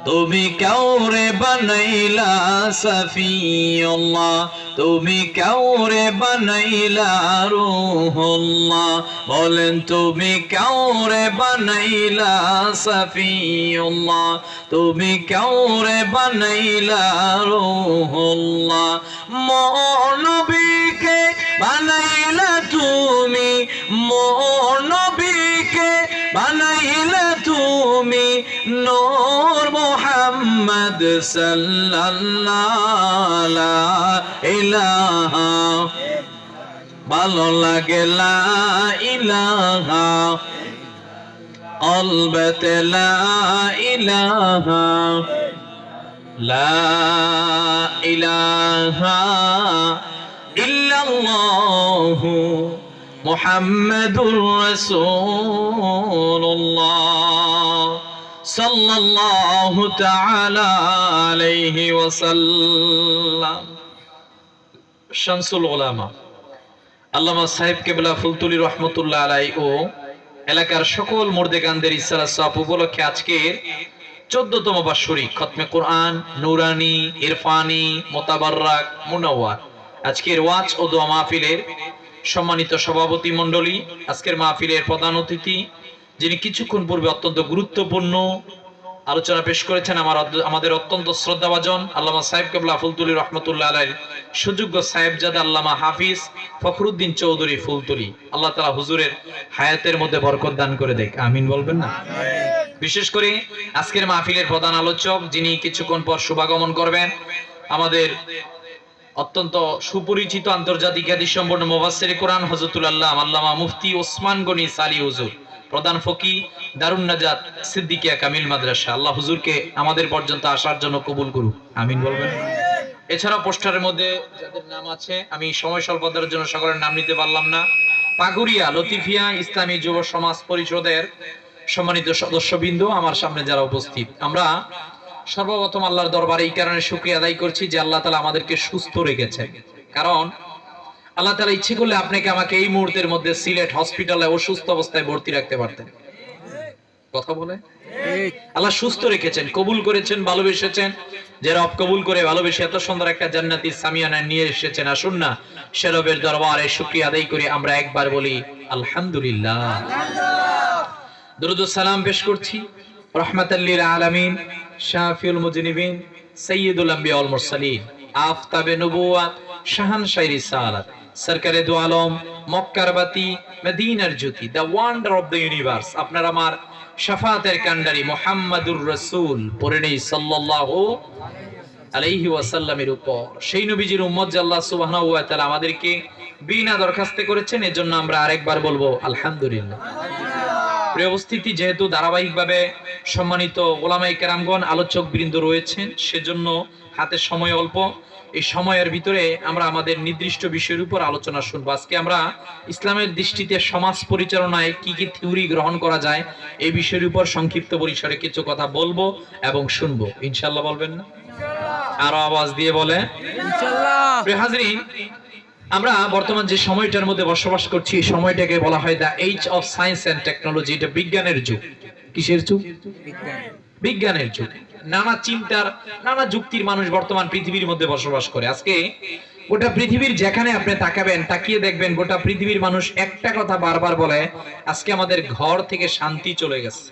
তুমি কাউরে বানাইলা সফিউল্লাহ, তুমি কাউরে বানাইলা রূহুল্লাহ। বলেন তুমি কাউরে বানাইলা সফিউল্লাহ, তুমি কাউরে বানাইলা রূহুল্লাহ। নবীকে বানাইলা তুমি, নবীকে বানাইলা তুমি নূর মুহাম্মদ সাল্লাল্লাহু লা ইলাহা, ভালো লাগে লা ইলাহা, কলবেতে লা ইলাহা, লা ইলাহা ইল্লাল্লাহু মুহাম্মাদুর রাসূলুল্লাহ সাল্লাল্লাহু তাআলা আলাইহি ওয়াসাল্লাম। শামসুল উলামা আল্লামা সাহেব কেবলা ফুলতুলি রহমতুল্লাহ আলাইহি ও এলাকার সকল মুর্দেগানদের ইসলাত সাফ উপলক্ষে আজকের 14তম বাৎসরিক খতমে কোরআন নূরানী ইরফানি মুতাবাররাক মুনাওয়ার আজকের ওয়াজ ও দোয়া মাহফিলের সম্মানিত সভাপতি মণ্ডলী, আজকের মাহফিলের প্রধান অতিথি যিনি কিছুক্ষণ পূর্বে অত্যন্ত গুরুত্বপূর্ণ আলোচনা পেশ করেছেন, আমাদের অত্যন্ত শ্রদ্ধাভাজন আল্লামা সাহেব কেবলা ফুলতুলি রহমতুল্লাহ আলাইহির সুযোগ্য সাহেবজাদা আল্লামা হাফিজ ফখরুদ্দিন চৌধুরী ফুলতুলি। আল্লাহ তাআলা হুজুরের হায়াতের মধ্যে বরকত দান করে দেখ, আমিন বলবেন না? বিশেষ করে আজকের মাহফিলের প্রধান আলোচক যিনি কিছুক্ষণ পর শুভাগমন করবেন, আমাদের অত্যন্ত সুপরিচিত আন্তর্জাতিক খ্যাতিসম্পন্ন মুফাসসিরে কোরআন হযরতুল আল্লামা মুফতি ওসমান গনি সালি হুজুর, প্রধান ফকি দারুন নাজাত সিদ্দিকিয়া কামিল মাদ্রাসা। আল্লাহ হুজুরকে আমাদের পর্যন্ত আসার জন্য কবুল করুক, আমিন বলবেন। এছাড়া পোস্টারের মধ্যে যাদের নাম আছে, আমি সময় স্বল্পতার জন্য সকলের নাম নিতে পারলাম না। পাগুড়িয়া লতিফিয়া ইসলামী যুব সমাজ পরিষদের সম্মানিত সদস্যবৃন্দ, আমার সামনে যারা উপস্থিত, আমরা সর্বপ্রথম আল্লাহর দরবারে এই কারণে শুকরিয়া আদায় করছি যে আল্লাহ তাআলা আমাদেরকে সুস্থ রেখেছেন। কারণ আল্লাহ তাআলা ইচ্ছে করলে আপনাকে আমাকে এই মুহূর্তের মধ্যে সিলেট হসপিটালে অসুস্থ অবস্থায় ভর্তি রাখতে পারতেন। কথা বলে আল্লাহ সুস্থ রেখেছেন, কবুল করেছেন, ভালোবেসেছেন। যে রব কবুল করে ভালোবেসে এত সুন্দর একটা জান্নাতি সামিয়ানা নিয়ে এসেছেন, আসুন না সে রবের দরবারে শুকরিয়া আদায় করে আমরা একবার বলি আলহামদুলিল্লাহ। দরুদ ও সালাম পেশ করছি রাহমাতাল লিল আলামিন, শাফিউল মুজনিবিন, সাইয়্যিদুল আম্বিয়া ওয়াল মুরসালিন, আফতাবে নবুওয়াত, শাহানশাহ রিসালাত, সরকারে দু আলম, মক্কার বাতি, মদিনার জ্যোতি, the wonder of the universe, আপনার আমার শাফাতের কান্ডারি মুহাম্মাদুর রাসূল পড়ে নেই সাল্লাল্লাহু আলাইহি ওয়াসাল্লামের উপর। সেই নবীজির উম্মত যে আল্লাহ সুবহানাহু ওয়া তাআলা আমাদেরকে বিনা দরখাস্তে করেছেন, এজন্য আমরা আরেকবার বলবো আলহামদুলিল্লাহ। প্রিয় উপস্থিতি, যেহেতু ধারাবাহিকভাবে সম্মানিত ওলামায়ে কেরামগণ আলোচক বৃন্দ রয়েছেন, সেজন্য হাতে সময় অল্প। এই সময়ের ভিতরে আমরা আমাদের নির্দিষ্ট বিষয়ের উপর আলোচনা শুনবো। আজকে আমরা ইসলামের দৃষ্টিতে সমাজ পরিচালনায় কি কি থিওরি গ্রহণ করা যায় এই বিষয়ের উপর সংক্ষিপ্ত পরিসরে কিছু কথা বলবো এবং শুনবো, ইনশাআল্লাহ। বলবেন না? আরো আওয়াজ দিয়ে বলে ইনশাআল্লাহ। প্রিয় হাজরিন, আমরা বর্তমান যে সময়টার মধ্যে বসবাস করছি, এই সময়টাকে বলা হয় the age of science and technology. এটা বিজ্ঞানের যুগ। কিসের যুগ? বিজ্ঞানের যুগ। নানা চিন্তার, নানা যুক্তির মানুষ বর্তমান পৃথিবীর মধ্যে বসবাস করে। আজকে গোটা পৃথিবীর যেখানে আপনি তাকাবেন, তাকিয়ে দেখবেন গোটা পৃথিবীর মানুষ একটা কথা বারবার বলে, আজকে আমাদের ঘর থেকে শান্তি চলে গেছে।